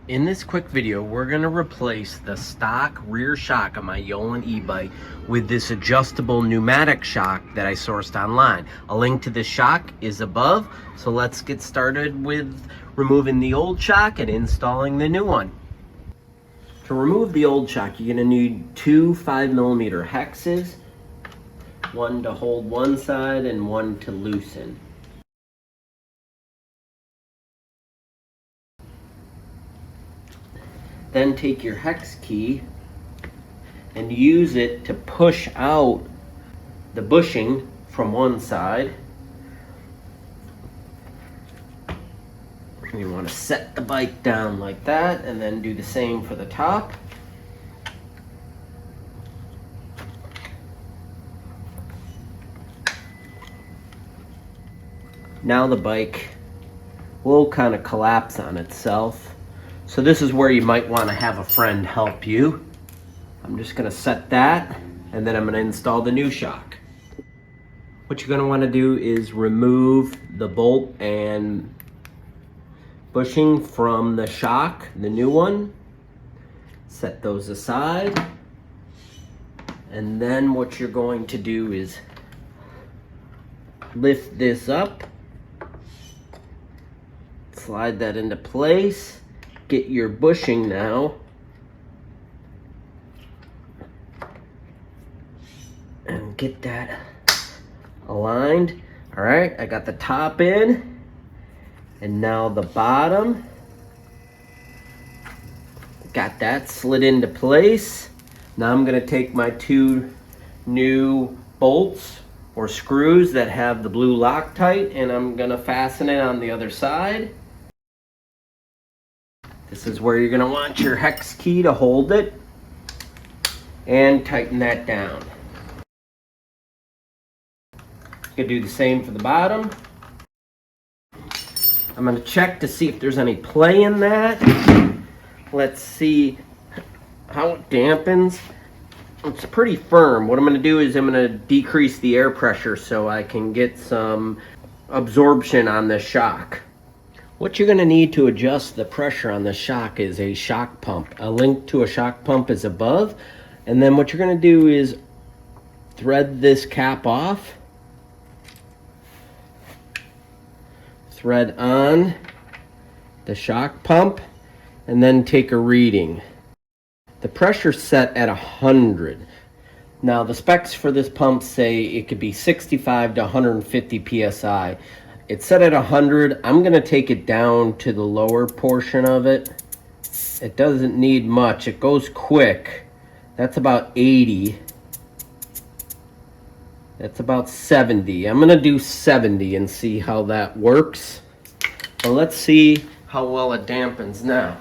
In this quick video, we're going to replace the stock rear shock on my Yolin e-bike with this adjustable pneumatic shock that I sourced online. A link to this shock is above, so let's get started with removing the old shock and installing the new one. To remove the old shock, you're going to need two 5mm hexes, one to hold one side and one to loosen. Then take your hex key and use it to push out the bushing from one side. You want to set the bike down like that and then do the same for the top. Now the bike will kind of collapse on itself. So this is where you might want to have a friend help you. I'm just going to set that and then I'm going to install the new shock. What you're going to want to do is remove the bolt and bushing from the shock, the new one. Set those aside. And then what you're going to do is lift this up. Slide that into place. Get your bushing now and get that aligned. All right, I got the top in and now the bottom. Got that slid into place. Now I'm going to take my two new bolts or screws that have the blue Loctite and I'm going to fasten it on the other side. This is where you're going to want your hex key to hold it and tighten that down. You can do the same for the bottom. I'm going to check to see if there's any play in that. Let's see how it dampens. It's pretty firm. What I'm going to do is I'm going to decrease the air pressure so I can get some absorption on the shock. What you're going to need to adjust the pressure on the shock is a shock pump. A link to a shock pump is above. And then what you're going to do is thread this cap off. Thread on the shock pump and then take a reading. The pressure's set at 100. Now the specs for this pump say it could be 65 to 150 psi. It's set at 100. I'm going to take it down to the lower portion of it. It doesn't need much. It goes quick. That's about 80. That's about 70. I'm going to do 70 and see how that works. Well, let's see how well it dampens now.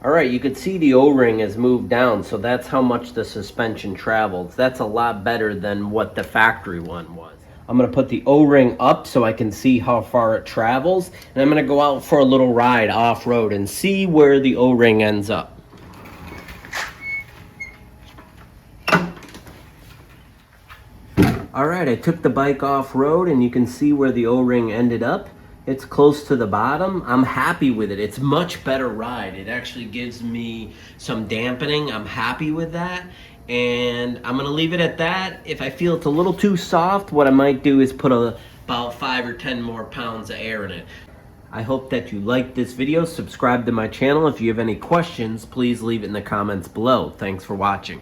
Alright, you can see the O-ring has moved down, so that's how much the suspension travels. That's a lot better than what the factory one was. I'm going to put the O-ring up so I can see how far it travels, and I'm going to go out for a little ride off-road and see where the O-ring ends up. Alright, I took the bike off-road and you can see where the O-ring ended up. It's close to the bottom. I'm happy with it. It's much better ride. It actually gives me some dampening. I'm happy with that. And I'm gonna leave it at that. If I feel it's a little too soft, what I might do is put about 5 or 10 more pounds of air in it. I hope that you liked this video. Subscribe to my channel. If you have any questions, please leave it in the comments below. Thanks for watching.